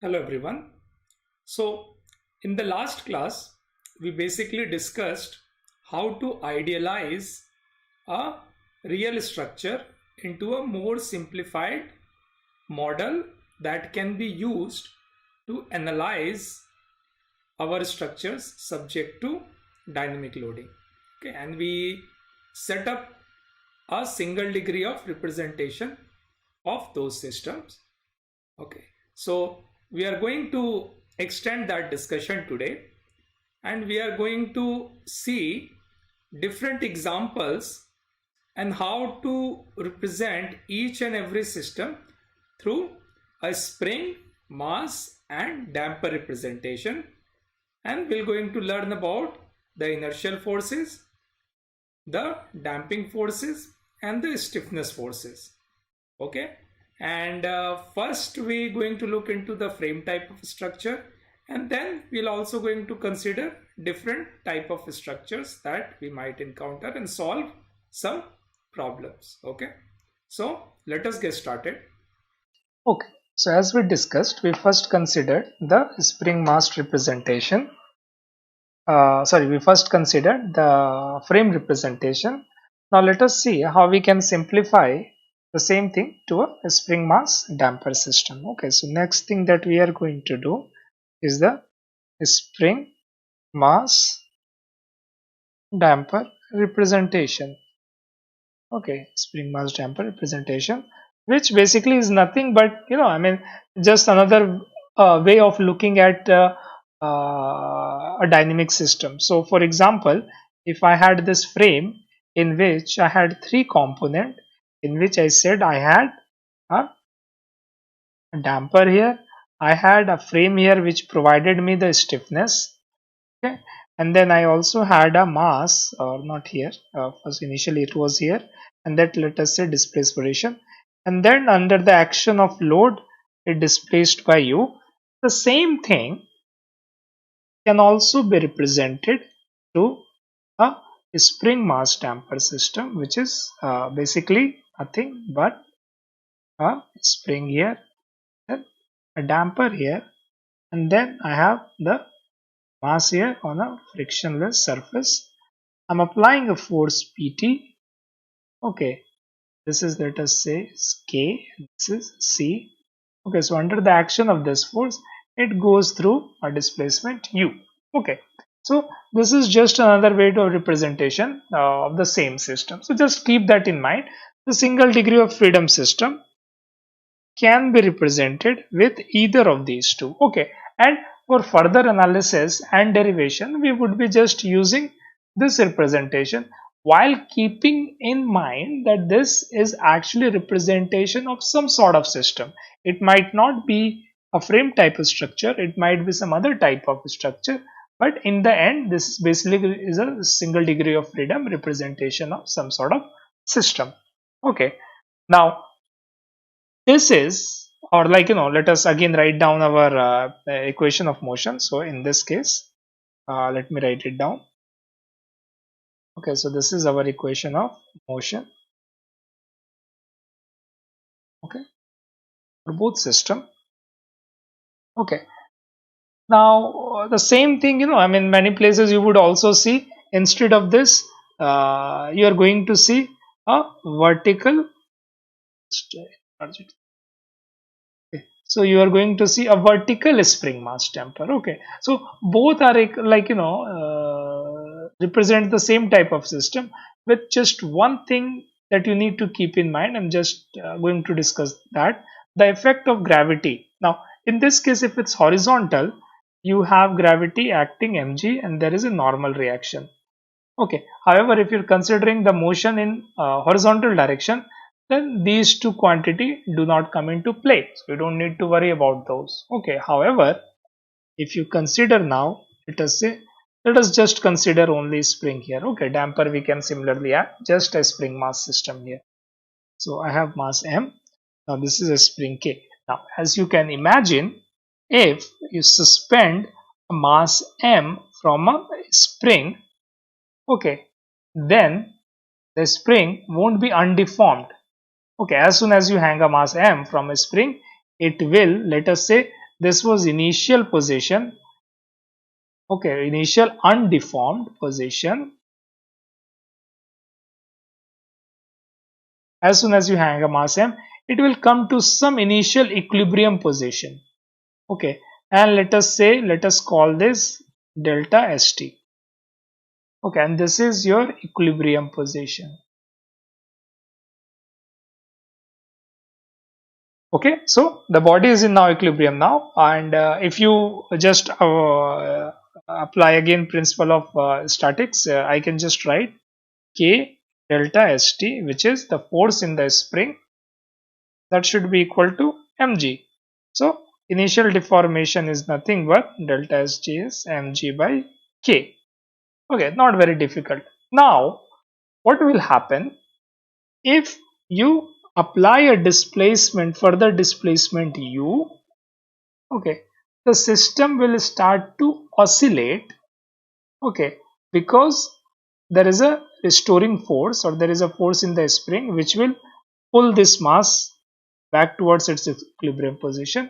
Hello everyone. So, in the last class, we basically discussed how to idealize a real structure into a more simplified model that can be used to analyze our structures subject to dynamic loading. Okay, and we set up a single degree of representation of those systems. Okay, so we are going to extend that discussion today, and we are going to see different examples and how to represent each and every system through a spring, mass, and damper representation. And we're going to learn about the inertial forces, the damping forces, and the stiffness forces. Okay, and first we're going to look into the frame type of structure, and then we'll also going to consider different type of structures that we might encounter and solve some problems. Okay, so let us get started. Okay, so as we discussed, we first considered the spring mass representation. We first considered the frame representation. Now let us see how we can simplify the same thing to a spring mass damper system. Okay, so next thing that we are going to do is the spring mass damper representation. Okay, spring mass damper representation, which basically is nothing but just another way of looking at a dynamic system. So for example, if I had this frame in which I had three component, in which I said I had a damper here, I had a frame here which provided me the stiffness. Okay, and then I also had a mass, or not here, first initially it was here, and that, let us say, displacement, and then under the action of load it displaced by u. The same thing can also be represented to a spring mass damper system, which is basically nothing but a spring here, then a damper here, and then I have the mass here on a frictionless surface. I'm applying a force Pt. Okay, this is, let us say, K, this is C. Okay, so under the action of this force, it goes through a displacement U. Okay, so this is just another way to representation of the same system. So just keep that in mind. The single degree of freedom system can be represented with either of these two. Okay, and for further analysis and derivation, we would be just using this representation, while keeping in mind that this is actually representation of some sort of system. It might not be a frame type of structure, it might be some other type of structure, but in the end this basically is a single degree of freedom representation of some sort of system. Okay, now this is, or let us again write down our equation of motion. So in this case, let me write it down. Okay, so this is our equation of motion. Okay, for both system. Okay, now the same thing, many places you would also see, instead of this, you are going to see a vertical. So you are going to see a vertical spring mass damper. Okay, so both are represent the same type of system, with just one thing that you need to keep in mind. I'm just going to discuss that: the effect of gravity. Now in this case, if it's horizontal, you have gravity acting mg and there is a normal reaction. Okay, however, if you're considering the motion in horizontal direction, then these two quantity do not come into play, so you don't need to worry about those. Okay, however, if you consider now, let us just consider only spring here. Okay, damper we can similarly add just a spring mass system here. So I have mass m. Now this is a spring k. Now as you can imagine, if you suspend a mass m from a spring, okay, then the spring won't be undeformed. Okay, as soon as you hang a mass m from a spring, it will, let us say, this was initial position, okay, initial undeformed position. As soon as you hang a mass m, it will come to some initial equilibrium position, okay, and let us call this delta st, okay, and this is your equilibrium position. Okay, so the body is in now equilibrium now, and if you just apply again principle of statics, I can just write k delta st, which is the force in the spring, that should be equal to mg. So initial deformation is nothing but delta st is mg by k. Okay, not very difficult. Now what will happen if you apply a displacement, further displacement u, okay, the system will start to oscillate, okay, because there is a restoring force, or there is a force in the spring which will pull this mass back towards its equilibrium position,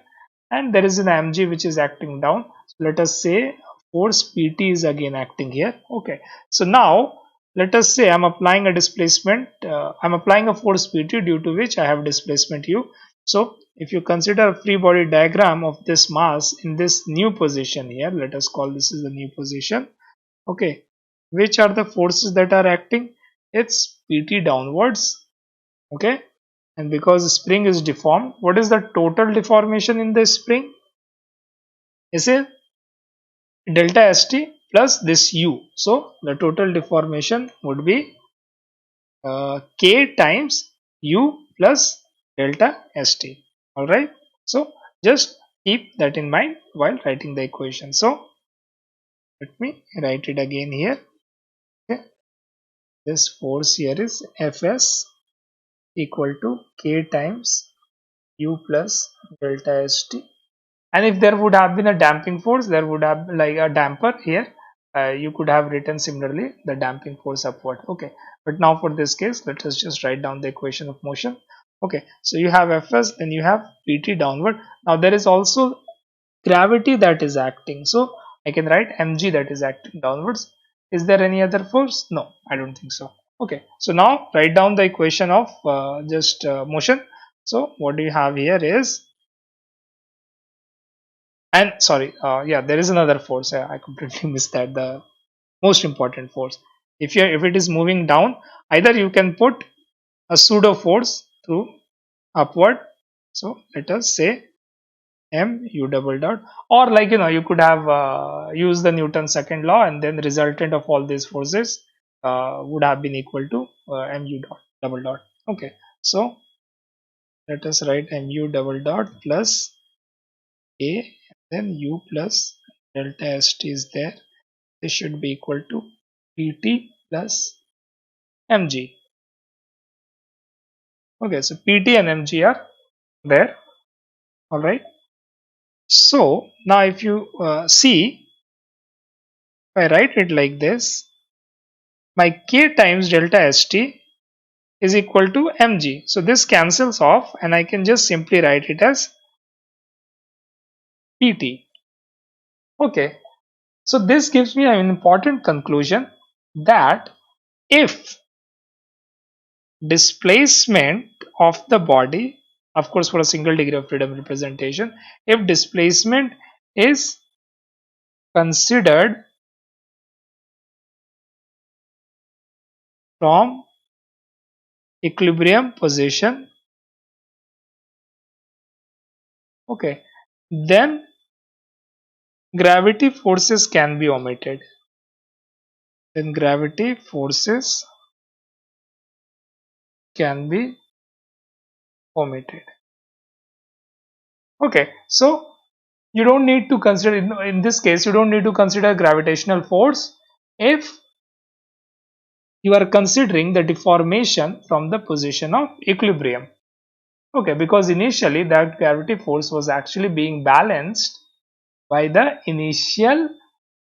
and there is an mg which is acting down. So let us say force pt is again acting here, okay. So now let us say I'm applying a displacement, I'm applying a force pt due to which I have displacement u. So if you consider a free body diagram of this mass in this new position here, let us call this is the new position, okay, which are the forces that are acting? It's pt downwards, okay, and because the spring is deformed, what is the total deformation in the spring? Is it delta st plus this u. So the total deformation would be k times u plus delta st. Alright, so just keep that in mind while writing the equation. So let me write it again here. Okay. This force here is Fs equal to k times u plus delta st, and if there would have been a damping force, there would have like a damper here, you could have written similarly the damping force upward, okay, but now for this case let us just write down the equation of motion. Okay, so you have Fs, then you have Pt downward. Now there is also gravity that is acting, so I can write mg that is acting downwards. Is there any other force? No, I don't think so. Okay, so now write down the equation of just motion. So what do you have here is, and sorry, yeah, there is another force. I completely missed that, the most important force. If it is moving down, either you can put a pseudo force through upward. So let us say mu double dot, or like you could have used the Newton's second law, and then the resultant of all these forces would have been equal to mu dot double dot. Okay, so let us write mu double dot plus a, then u plus delta st is there. This should be equal to pt plus mg. Okay, so pt and mg are there. All right, so now if you see, if I write it like this, my k times delta st is equal to mg, so this cancels off and I can just simply write it as pt. Okay, so this gives me an important conclusion that if displacement of the body, of course for a single degree of freedom representation, if displacement is considered from equilibrium position, okay, then gravity forces can be omitted. Then gravity forces can be omitted. Okay, so you don't need to consider, in this case you don't need to consider gravitational force if you are considering the deformation from the position of equilibrium. Okay, because initially that gravity force was actually being balanced by the initial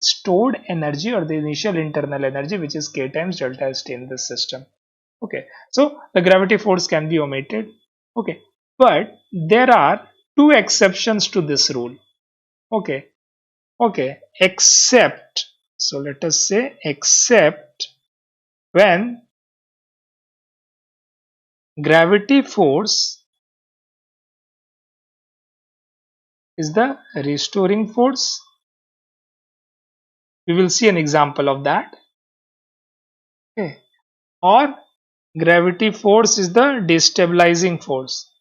stored energy, or the initial internal energy, which is k times delta st in this system. Okay, so the gravity force can be omitted. Okay, but there are two exceptions to this rule. Okay, okay, except, so let us say except when gravity force is the restoring force. We will see an example of that. Okay, or gravity force is the destabilizing force.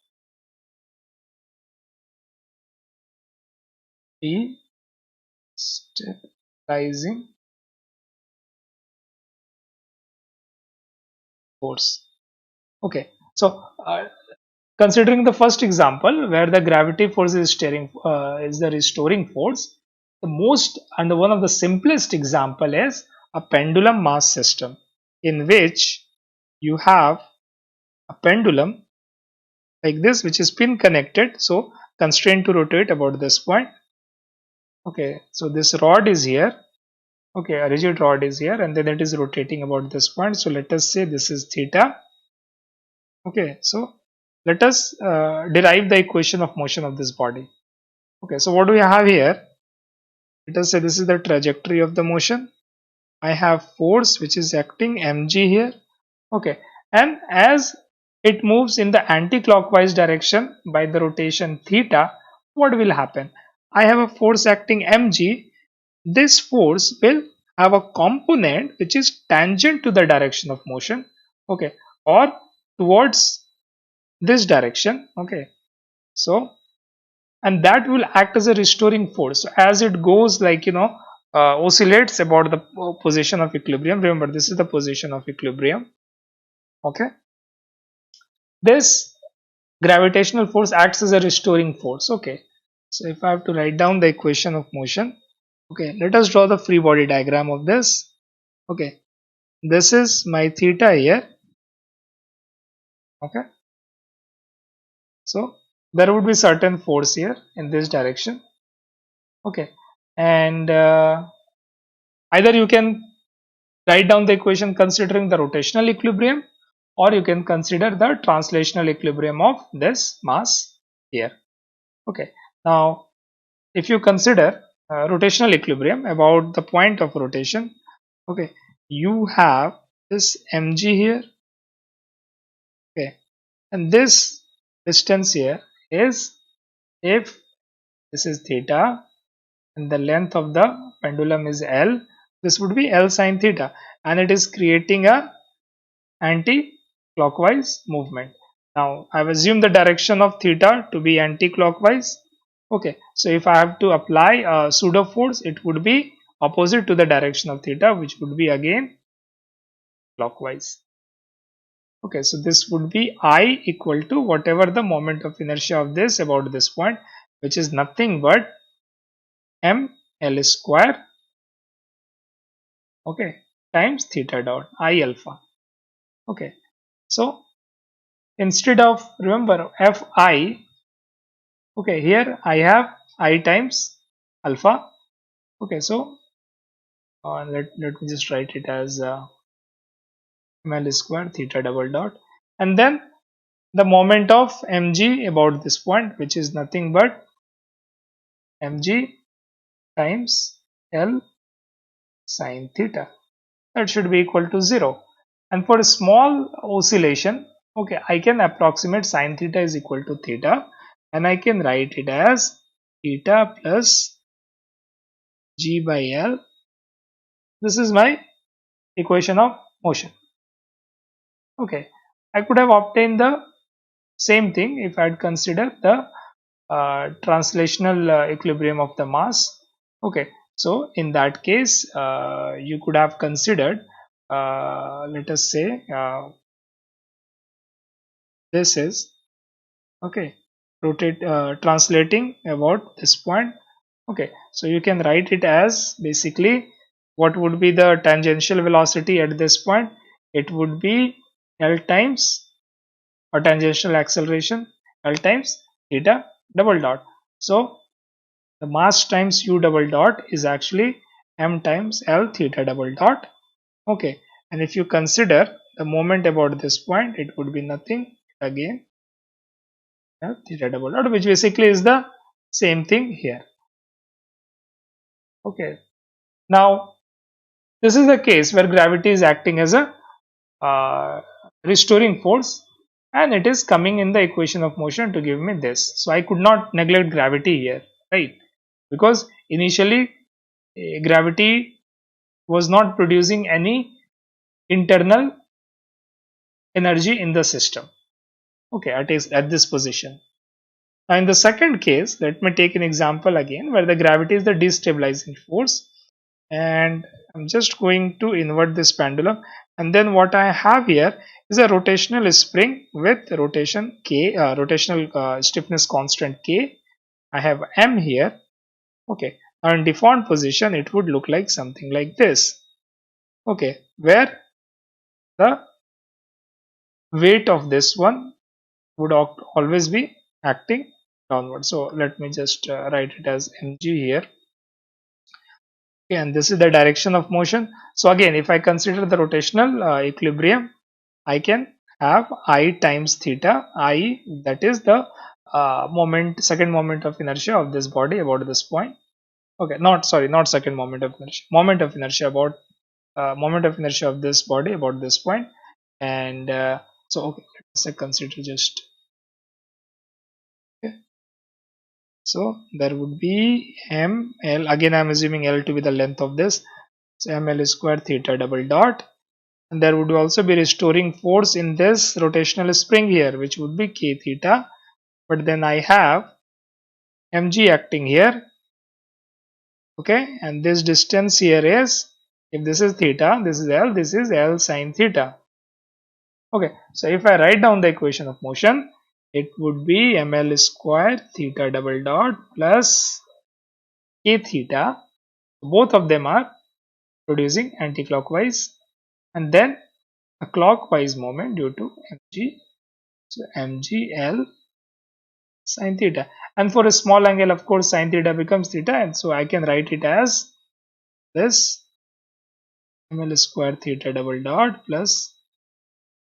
Destabilizing force. Okay, so considering the first example where the gravity force is steering is the restoring force, the most and one of the simplest example is a pendulum mass system, in which you have a pendulum like this, which is pin connected, so constrained to rotate about this point. Okay, so this rod is here. Okay, a rigid rod is here, and then it is rotating about this point. So let us say this is theta. Okay, so let us derive the equation of motion of this body. Okay, so what do we have here? Let us say this is the trajectory of the motion. I have force which is acting mg here. Okay, and as it moves in the anti-clockwise direction by the rotation theta, what will happen? I have a force acting mg. This force will have a component which is tangent to the direction of motion, okay, or towards this direction. Okay, so, and that will act as a restoring force. So as it goes, like, oscillates about the position of equilibrium. Remember, this is the position of equilibrium. Okay, this gravitational force acts as a restoring force. Okay, so if I have to write down the equation of motion, okay, let us draw the free body diagram of this. Okay, this is my theta here. Okay, so there would be certain force here in this direction. Okay, and either you can write down the equation considering the rotational equilibrium, or you can consider the translational equilibrium of this mass here. Okay, now if you consider rotational equilibrium about the point of rotation, okay, you have this mg here. Okay, and this distance here is, if this is theta and the length of the pendulum is L, this would be L sine theta, and it is creating a anti-clockwise movement. Now I've assumed the direction of theta to be anti-clockwise. Okay, so if I have to apply a pseudo force, it would be opposite to the direction of theta, which would be again clockwise. Okay, so this would be I equal to whatever the moment of inertia of this about this point, which is nothing but m L square, okay, times theta dot I alpha. Okay, so instead of, remember, Fi, okay, here I have I times alpha. Okay, so let me just write it as ml square theta double dot, and then the moment of mg about this point, which is nothing but mg times L sine theta. That should be equal to 0. And for a small oscillation, okay, I can approximate sine theta is equal to theta, and I can write it as theta plus g by L. This is my equation of motion. Okay, I could have obtained the same thing if I had considered the translational equilibrium of the mass. Okay, so in that case, you could have considered, let us say, this is, okay, rotate, translating about this point. Okay, so you can write it as basically what would be the tangential velocity at this point. It would be L times, or tangential acceleration, L times theta double dot. So the mass times u double dot is actually m times L theta double dot. Okay, and if you consider the moment about this point, it would be nothing again L theta double dot, which basically is the same thing here. Okay. Now, this is a case where gravity is acting as a restoring force, and it is coming in the equation of motion to give me this. So I could not neglect gravity here, right? Because initially gravity was not producing any internal energy in the system. Okay, at this position. Now in the second case, let me take an example again where the gravity is the destabilizing force, and I'm just going to invert this pendulum, and then what I have here is a rotational spring with rotation k, rotational stiffness constant k. I have m here. Okay, now in deformed position it would look like something like this. Okay, where the weight of this one would always be acting downward. So let me just write it as mg here. Okay, and this is the direction of motion. So again, if I consider the rotational equilibrium, I can have I times theta. I, that is the second moment of inertia of this body about this point. Okay, not, sorry, not second moment of inertia, moment of inertia about moment of inertia of this body about this point. And so okay, let's consider just, okay. So there would be ml, again I'm assuming L to be the length of this, so ml square theta double dot, and there would also be restoring force in this rotational spring here, which would be k theta, but then I have mg acting here. Okay, and this distance here is, if this is theta, this is L, this is L sine theta. Okay, so if I write down the equation of motion, it would be ml square theta double dot plus k theta. Both of them are producing anti-clockwise, and then a clockwise moment due to mg. So mgl sine theta, and for a small angle, of course, sine theta becomes theta, and so I can write it as this ml square theta double dot plus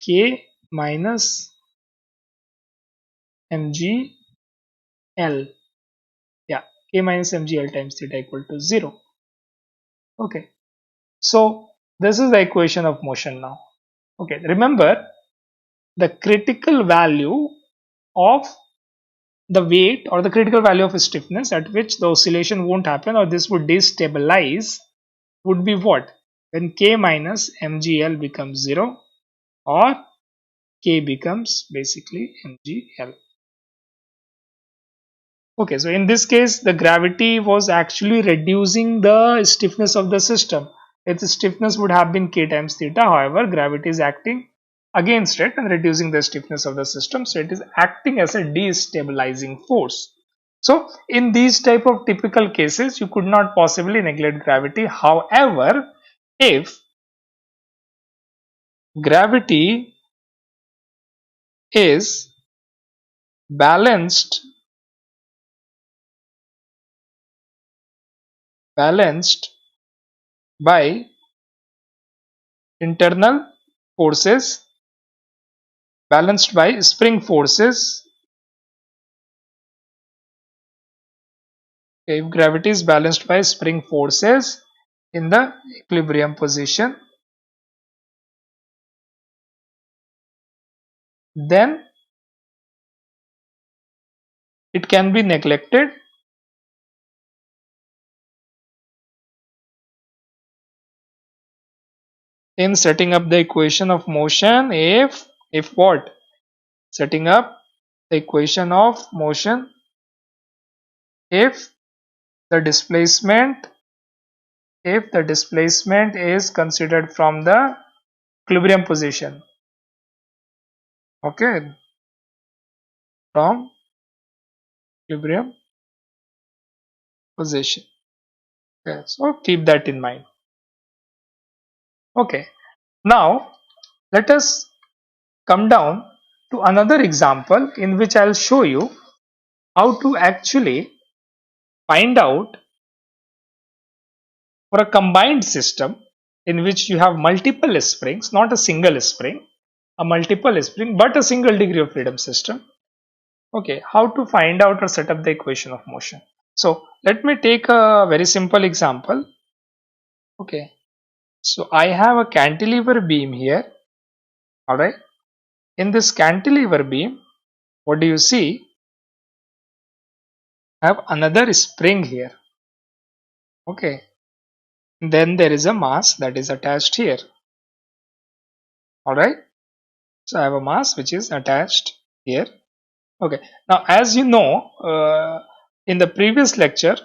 k minus mgl. Yeah, k minus mgl times theta equal to 0. Okay, so this is the equation of motion now. Okay, remember the critical value of the weight or the critical value of stiffness at which the oscillation won't happen or this would destabilize would be what? When k minus mgl becomes 0 or k becomes basically mgl. Okay, so in this case the gravity was actually reducing the stiffness of the system. Its stiffness would have been k times theta, however gravity is acting against it and reducing the stiffness of the system, so it is acting as a destabilizing force. So in these type of typical cases you could not possibly neglect gravity. However, if gravity is balanced by internal forces, balanced by spring forces. Okay, if gravity is balanced by spring forces in the equilibrium position, then it can be neglected in setting up the equation of motion if what? Setting up the equation of motion if the displacement is considered from the equilibrium position. Okay, from equilibrium position. Okay, so keep that in mind. Okay, now let us come down to another example in which I'll show you how to actually find out for a combined system in which you have multiple springs, not a single spring, a multiple spring, but a single degree of freedom system. Okay, how to find out or set up the equation of motion. So let me take a very simple example. Okay, so I have a cantilever beam here. All right, in this cantilever beam, what do you see? I have another spring here. Okay, then there is a mass that is attached here. All right, so I have a mass which is attached here. Okay, now as you know, in the previous lecture,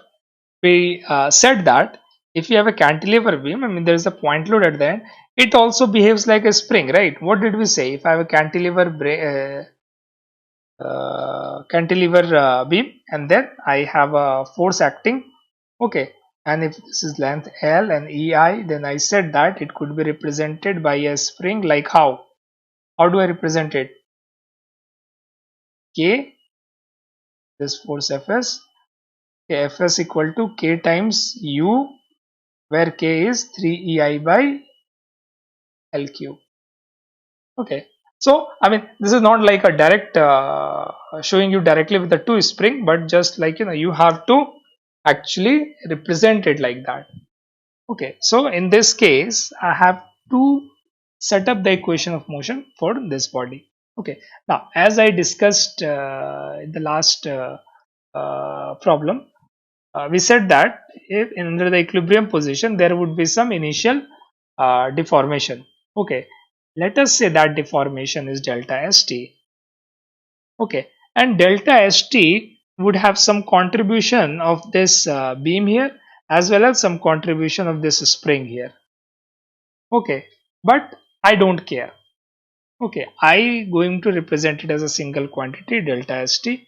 we said that if you have a cantilever beam, I mean there is a point load at the end, it also behaves like a spring, right? What did we say? If I have a cantilever beam and then I have a force acting, okay, and if this is length L and EI, then I said that it could be represented by a spring like how? How do I represent it? K, this force Fs, okay, Fs equal to K times U, where K is 3EI by L cube. Okay, so I mean this is not like a direct showing you directly with the two spring, but just like you have to actually represent it like that. Okay, so in this case I have to set up the equation of motion for this body. Okay, now as I discussed in the last problem, we said that if under the equilibrium position there would be some initial deformation. Okay, let us say that deformation is delta st. Okay, and delta st would have some contribution of this beam here as well as some contribution of this spring here. Okay, but I don't care. Okay, I going to represent it as a single quantity delta st.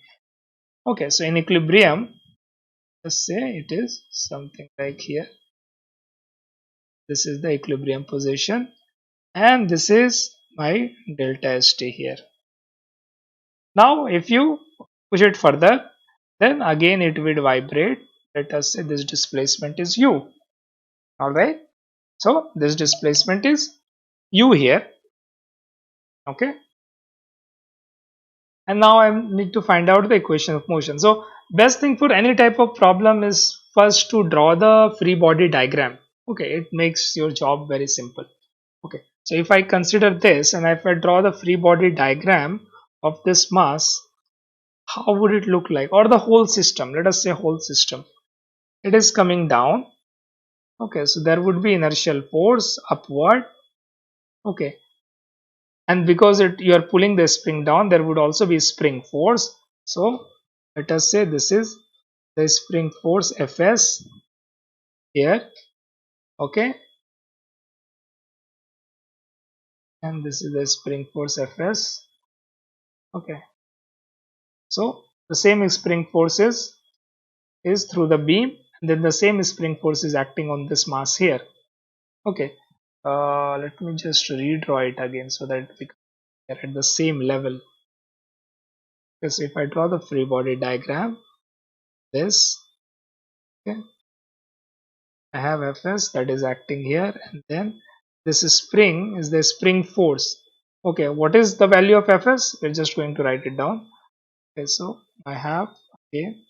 Okay, so in equilibrium, let's say it is something like here. This is the equilibrium position and this is my delta st here. Now if you push it further, then again it will vibrate. Let us say this displacement is u. Alright, so this displacement is u here. Okay, and now I need to find out the equation of motion. So best thing for any type of problem is first to draw the free body diagram. Okay, it makes your job very simple. Okay, so if I consider this and if I draw the free body diagram of this mass, how would it look like? Or the whole system, let us say whole system, it is coming down. Okay, so there would be inertial force upward. Okay, and because you are pulling the spring down, there would also be spring force. So let us say this is the spring force Fs here. Okay, and this is the spring force Fs. Okay, so the same spring forces is through the beam, and then the same spring force is acting on this mass here. Okay, let me just redraw it again so that we are at the same level. Because if I draw the free body diagram, this, okay, I have Fs that is acting here, and then this spring is the spring force. Okay, what is the value of Fs? We're just going to write it down. Okay, so I have again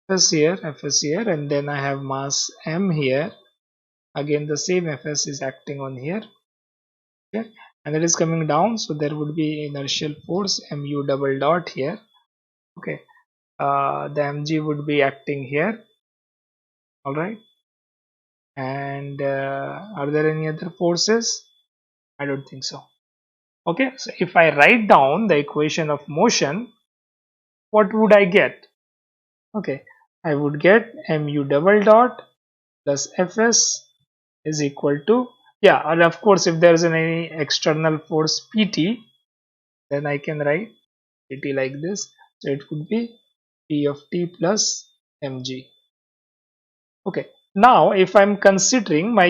Fs here, and then I have mass m here. Again, the same Fs is acting on here. Okay, and it is coming down, so there would be inertial force mu double dot here. Okay, the mg would be acting here. All right, and are there any other forces? I don't think so. Okay, so if I write down the equation of motion, what would I get? Okay, I would get mu double dot plus Fs is equal to, yeah, and of course if there is any external force Pt, then I can write Pt like this. So it could be P of t plus mg. Okay, now if I'm considering my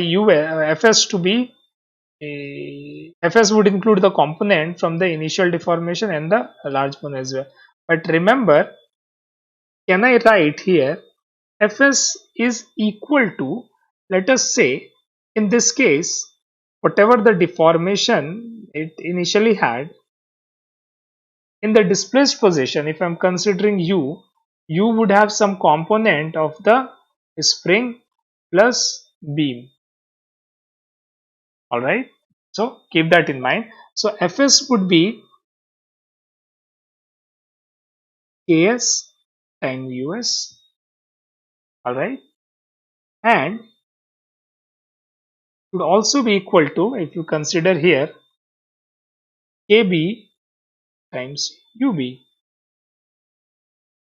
Fs to be Fs would include the component from the initial deformation and the large one as well. But remember, can I write here Fs is equal to, let us say, in this case, whatever the deformation it initially had, in the displaced position, if I'm considering u would have some component of the spring plus beam. Alright, so keep that in mind. So Fs would be Ks times Us, alright, and would also be equal to, if you consider here, Kb times Ub.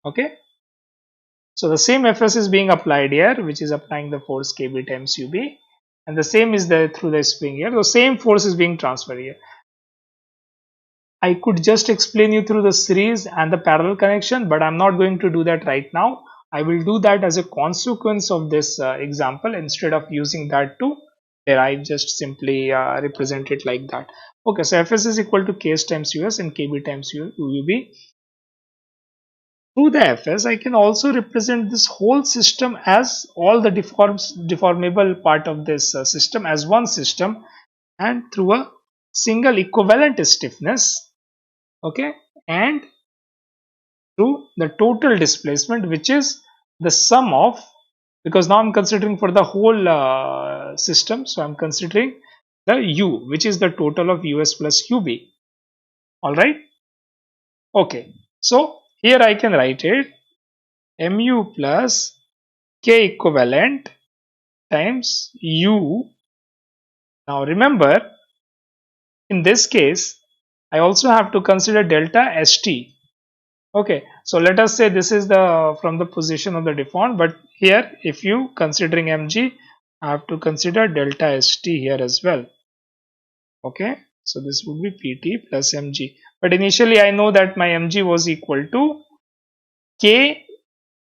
Okay, so the same Fs is being applied here, which is applying the force Kb times Ub, and the same is there through the spring here. The same force is being transferred here. I could just explain you through the series and the parallel connection, but I'm not going to do that right now. I will do that as a consequence of this example instead of using that to derive, just simply represent it like that. Okay, so Fs is equal to Ks times Us and Kb times Ub. Through the Fs, I can also represent this whole system as all the deformable part of this system as one system, and through a single equivalent stiffness, okay, and through the total displacement, which is the sum of, because now I'm considering for the whole system, so I'm considering the u, which is the total of us plus ub. All right, okay, so here I can write it mu plus k equivalent times u. Now remember, in this case I also have to consider delta st. Okay, so let us say this is the from the position of the deformed, but here if you considering mg, I have to consider delta st here as well. Okay, so this would be pt plus mg, but initially I know that my mg was equal to k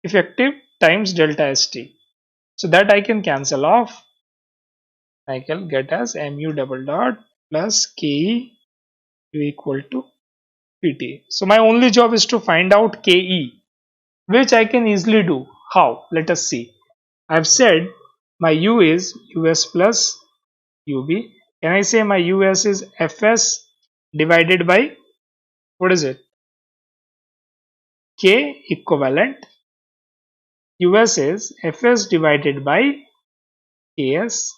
effective times delta st, so that I can cancel off. I can get as mu double dot plus ke equal to pt. So my only job is to find out ke, which I can easily do. How? Let us see. I have said my u is us plus ub. Can I say my us is fs divided by, what is it, k equivalent? Us is fs divided by ks,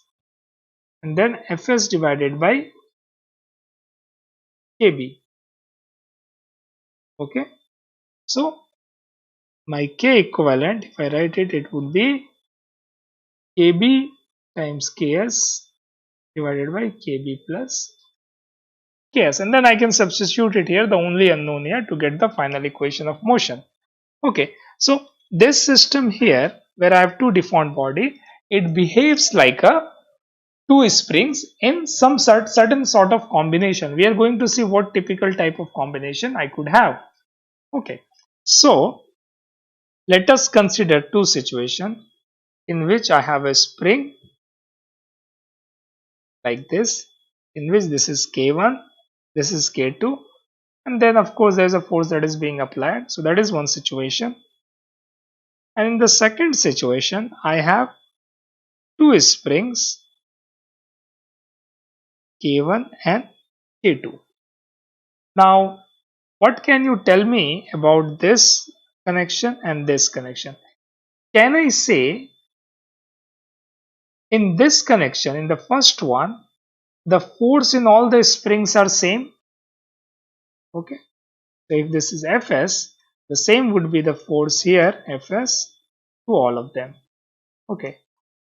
and then fs divided by kb. Okay, so my k equivalent, if I write it, it would be kb times ks divided by kb plus ks, and then I can substitute it here, the only unknown here, to get the final equation of motion. Okay, so this system here where I have two deformed body, it behaves like a two springs in some certain sort of combination. We are going to see what typical type of combination I could have. Okay, so let us consider two situations in which I have a spring like this, in which this is k1, this is k2, and then of course there is a force that is being applied. So that is one situation. And in the second situation, I have two springs k1 and k2. Now what can you tell me about this connection and this connection? Can I say in this connection, in the first one, the force in all the springs are same? Okay, so if this is fs, the same would be the force here fs to all of them. Okay,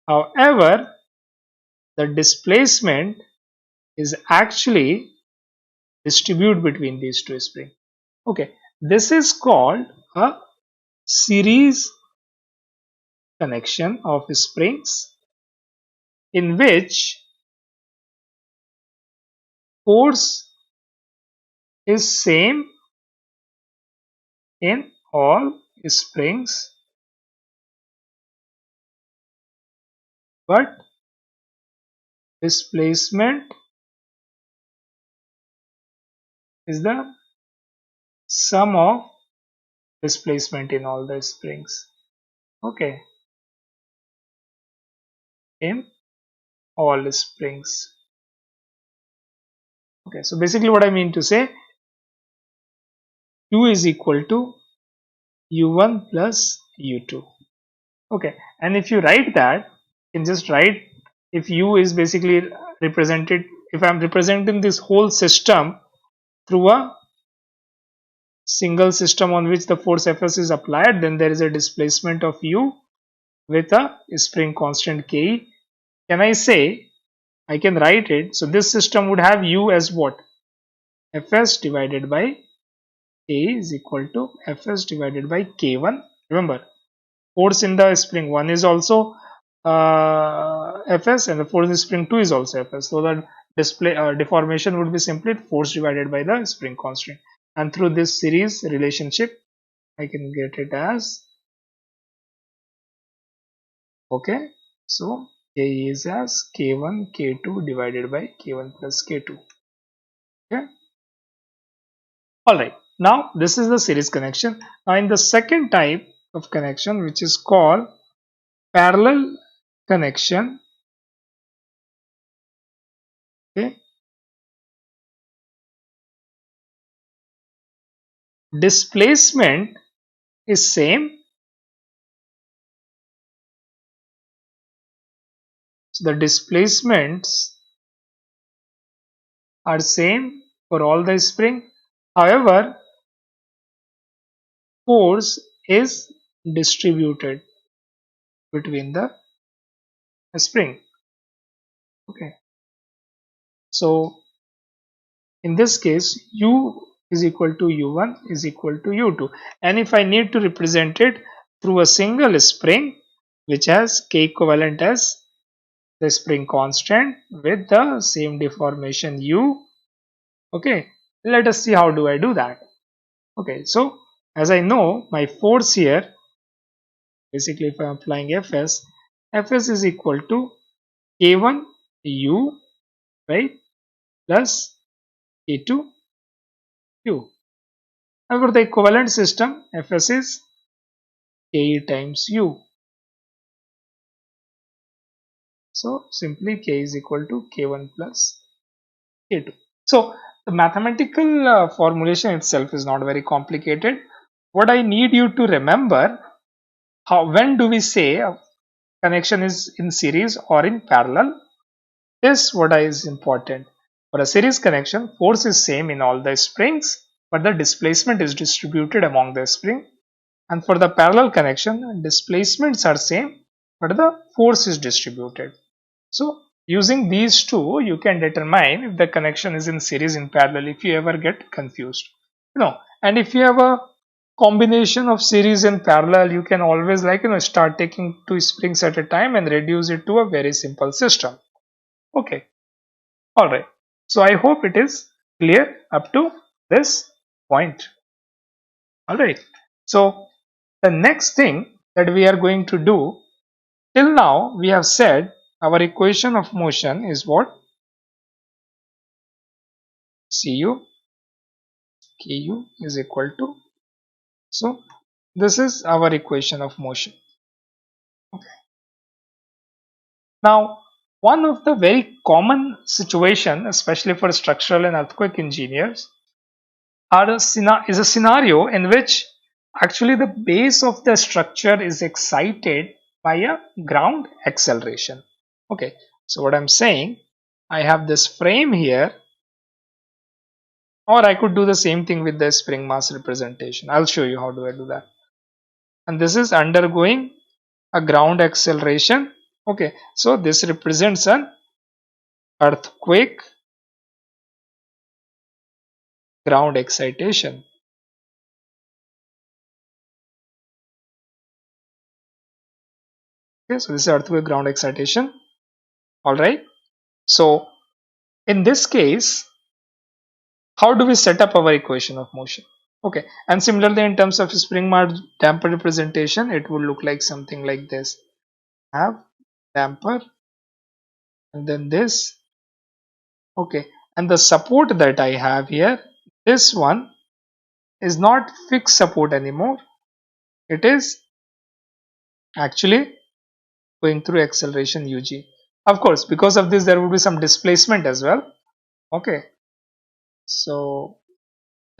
however, the displacement is actually distributed between these two springs. Okay, this is called a series connection of springs in which force is same in all springs, but displacement is the sum of displacement in all the springs. Okay, in all springs. Okay, so basically what I mean to say, u is equal to u1 plus u2. Okay, and if you write that, you can just write, if u is basically represented, if I'm representing this whole system through a single system on which the force Fs is applied, then there is a displacement of u with a spring constant Ke. Can I say, I can write it, so this system would have u as what? Fs divided by K is equal to Fs divided by K1. Remember, force in the spring 1 is also Fs, and the force in spring 2 is also Fs. So the deformation would be simply force divided by the spring constant. And through this series relationship, I can get it as, okay, so K is as K1 K2 divided by K1 plus K2. Okay. Alright, now this is the series connection. Now in the second type of connection, which is called parallel connection, okay, displacement is same. So the displacements are same for all the spring. However, force is distributed between the spring. Okay, so in this case, u is equal to u1 is equal to u2, and if I need to represent it through a single spring which has k equivalent as the spring constant with the same deformation u, okay, let us see how do I do that. Okay, so as I know my force here, basically if I am applying Fs is equal to k1 u, right, plus k2 u. However, the equivalent system Fs is Ke times u. So simply K is equal to K1 plus K2. So the mathematical formulation itself is not very complicated. What I need you to remember, when do we say a connection is in series or in parallel? This what is important. For a series connection, force is same in all the springs, but the displacement is distributed among the spring. And for the parallel connection, displacements are same, but the force is distributed. So using these two, you can determine if the connection is in series, in parallel, if you ever get confused. And if you have a combination of series and parallel, you can always start taking two springs at a time and reduce it to a very simple system. Okay. Alright. So I hope it is clear up to this point. Alright. So the next thing that we are going to do, till now we have said our equation of motion is what? Cu Ku is equal to, so this is our equation of motion. Okay. Now one of the very common situation, especially for structural and earthquake engineers, is a scenario in which actually the base of the structure is excited by a ground acceleration. Okay, so what I'm saying, I have this frame here, or I could do the same thing with the spring mass representation. I'll show you how do I do that. And this is undergoing a ground acceleration. Okay, so this represents an earthquake ground excitation. Okay, so this is earthquake ground excitation. All right, so in this case, how do we set up our equation of motion? Okay, and similarly in terms of spring mass damper representation, it would look like something like this. Have damper and then this. Okay, and the support that I have here, this one is not fixed support anymore. It is actually going through acceleration UG. Of course, because of this there will be some displacement as well. Okay, so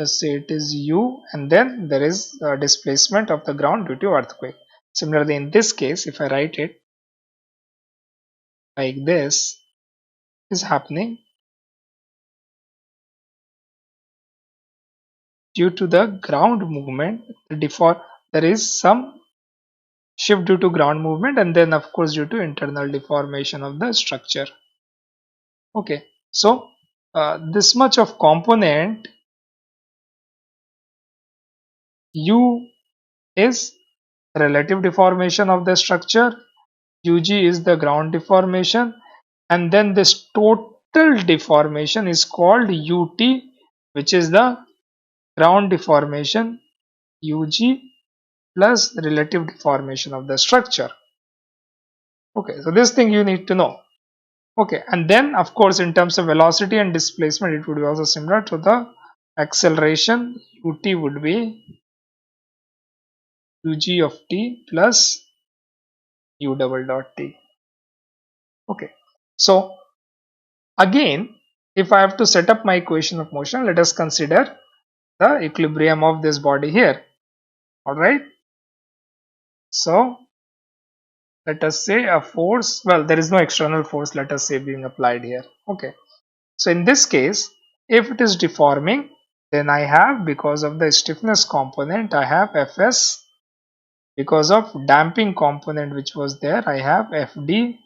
Just say it is U, and then there is displacement of the ground due to earthquake. Similarly, in this case, if I write it like this, is happening due to the ground movement. There is some shift due to ground movement, and then of course due to internal deformation of the structure. Okay, so this much of component U is relative deformation of the structure, UG is the ground deformation, and then this total deformation is called UT, which is the ground deformation UG plus the relative deformation of the structure. Okay, so this thing you need to know. Okay, and then of course in terms of velocity and displacement, it would be also similar to the acceleration. UT would be UG of t plus U double dot t. Okay, so again, if I have to set up my equation of motion, let us consider the equilibrium of this body here. Alright, so let us say a force, well, there is no external force, let us say, being applied here. Okay, so in this case, if it is deforming, then I have, because of the stiffness component, I have Fs. Because of damping component which was there, I have Fd.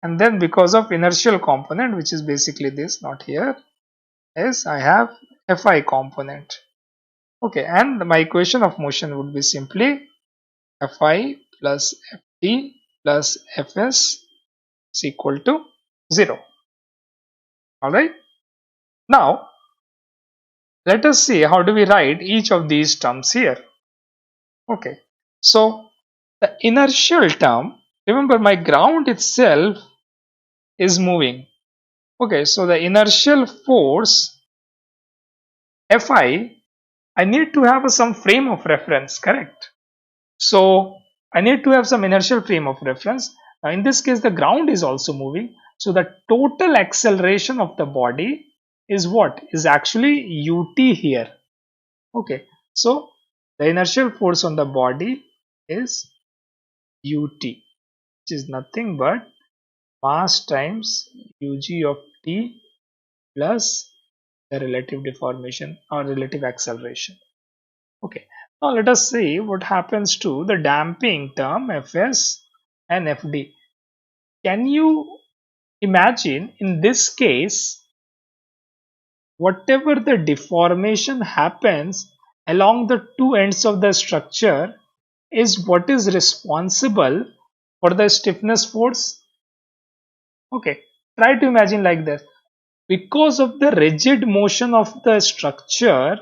And then because of inertial component, which is basically this, not here, is I have Fi component. Okay, and my equation of motion would be simply Fi plus Fd plus Fs is equal to 0. Alright, now let us see how do we write each of these terms here. Okay, so the inertial term, remember my ground itself is moving. Okay, so the inertial force Fi, I need to have some frame of reference, correct? So I need to have some inertial frame of reference. Now in this case the ground is also moving, so the total acceleration of the body is what? Is actually ut here. Okay, so the inertial force on the body is ut, which is nothing but mass times ug of t plus the relative deformation or relative acceleration. Okay, now let us see what happens to the damping term Fs and Fd. Can you imagine in this case, whatever the deformation happens along the two ends of the structure is what is responsible for the stiffness force? Okay, try to imagine like this. Because of the rigid motion of the structure,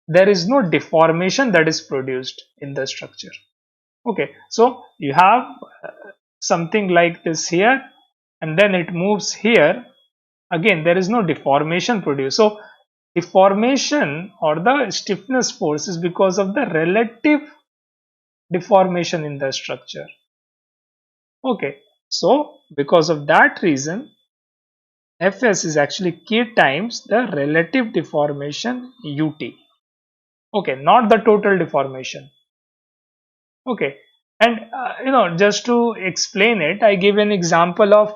there is no deformation that is produced in the structure. Okay, so you have something like this here, and then it moves here. Again, there is no deformation produced. So deformation or the stiffness force is because of the relative deformation in the structure. Okay, so because of that reason, Fs is actually k times the relative deformation ut. Okay, not the total deformation. Okay, and just to explain it, I give an example of,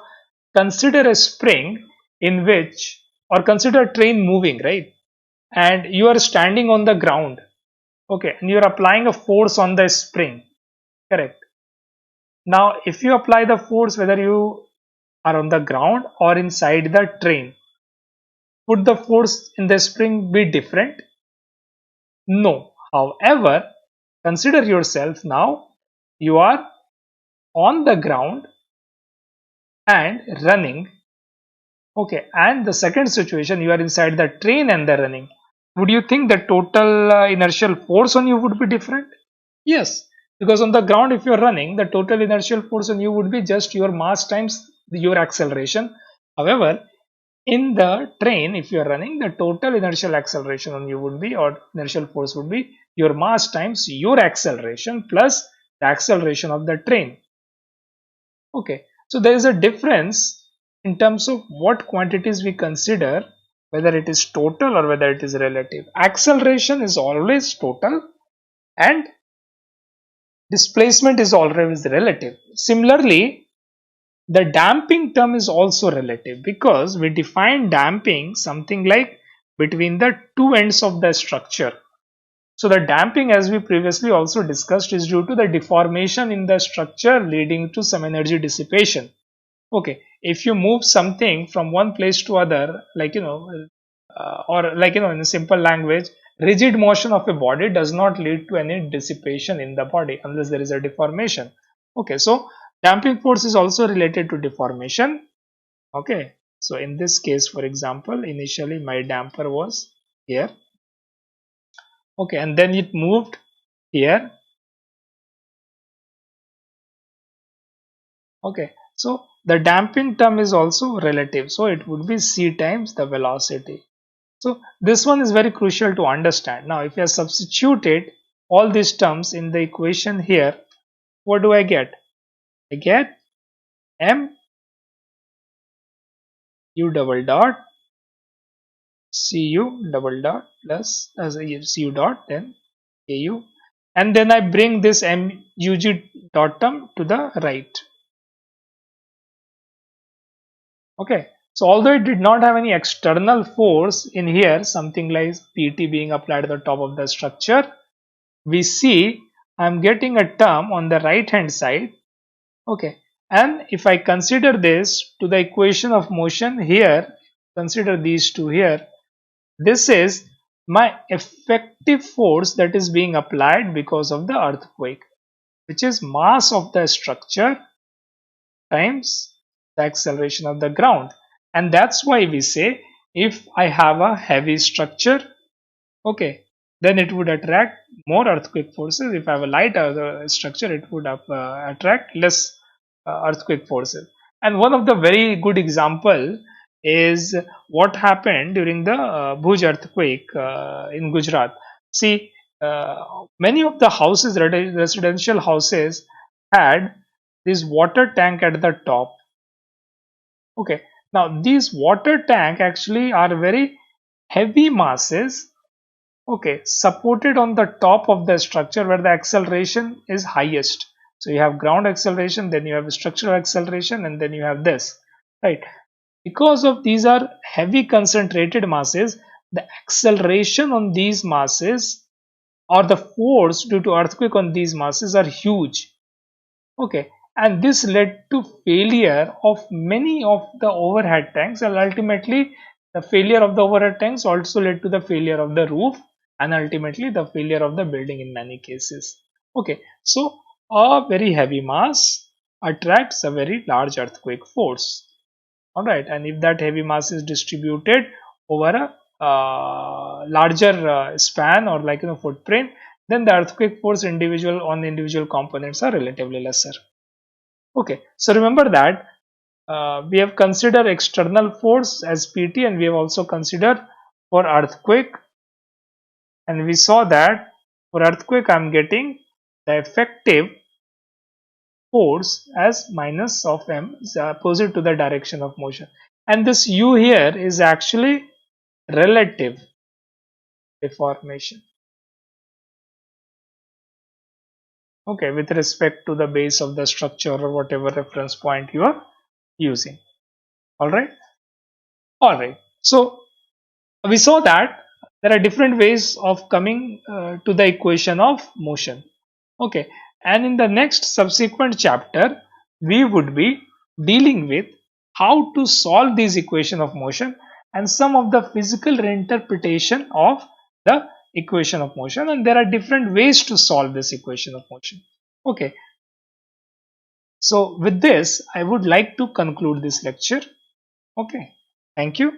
consider a spring in which, or consider a train moving, right? And you are standing on the ground. Okay, and you are applying a force on the spring, correct? Now if you apply the force whether you are on the ground or inside the train, would the force in the spring be different? No. However, consider yourself now, you are on the ground and running. Okay, and the second situation, you are inside the train and the running. Would you think the total inertial force on you would be different? Yes, because on the ground if you are running, the total inertial force on you would be just your mass times your acceleration. However, in the train, if you are running, the total inertial acceleration on you would be, or inertial force would be, your mass times your acceleration plus the acceleration of the train. Okay, so there is a difference in terms of what quantities we consider whether it is total or whether it is relative. Acceleration is always total and displacement is always relative. Similarly, the damping term is also relative because we define damping something like between the two ends of the structure. So the damping, as we previously also discussed, is due to the deformation in the structure leading to some energy dissipation. Okay, if you move something from one place to other, like or like in a simple language, rigid motion of a body does not lead to any dissipation in the body unless there is a deformation. Okay, so damping force is also related to deformation. Okay, so in this case, for example, initially my damper was here. Okay, and then it moved here. Okay, so the damping term is also relative, so it would be c times the velocity. So this one is very crucial to understand. Now if I substituted all these terms in the equation here, what do I get? I get m u double dot cu double dot plus cu dot then au, and then I bring this mug dot term to the right. Okay, so although it did not have any external force in here, something like pt being applied at the top of the structure, we see I'm getting a term on the right hand side. Okay, and if I consider this to the equation of motion here, consider these two here, this is my effective force that is being applied because of the earthquake, which is mass of the structure times the acceleration of the ground. And that's why we say if I have a heavy structure, okay, then it would attract more earthquake forces. If I have a light structure, it would attract less earthquake forces. And one of the very good example is what happened during the Bhuj earthquake in Gujarat. See, many of the houses, residential houses, had this water tank at the top. Okay, now these water tank actually are very heavy masses, okay, supported on the top of the structure where the acceleration is highest. So you have ground acceleration, then you have structural acceleration, and then you have this, right? Because of these are heavy concentrated masses, the acceleration on these masses or the force due to earthquake on these masses are huge. Okay, and this led to failure of many of the overhead tanks, and ultimately the failure of the overhead tanks also led to the failure of the roof and ultimately the failure of the building in many cases. Okay, so a very heavy mass attracts a very large earthquake force. All right, and if that heavy mass is distributed over a larger span or like footprint, then the earthquake force individual on individual components are relatively lesser. Okay, so remember that we have considered external force as PT, and we have also considered for earthquake, and we saw that for earthquake I am getting the effective force as minus of m is opposite to the direction of motion, and this u here is actually relative deformation, okay, with respect to the base of the structure or whatever reference point you are using. All right, so we saw that there are different ways of coming to the equation of motion. Okay, and in the next subsequent chapter we would be dealing with how to solve these equation of motion and some of the physical reinterpretation of the equation of motion, and there are different ways to solve this equation of motion. Okay, so with this I would like to conclude this lecture. Okay, thank you.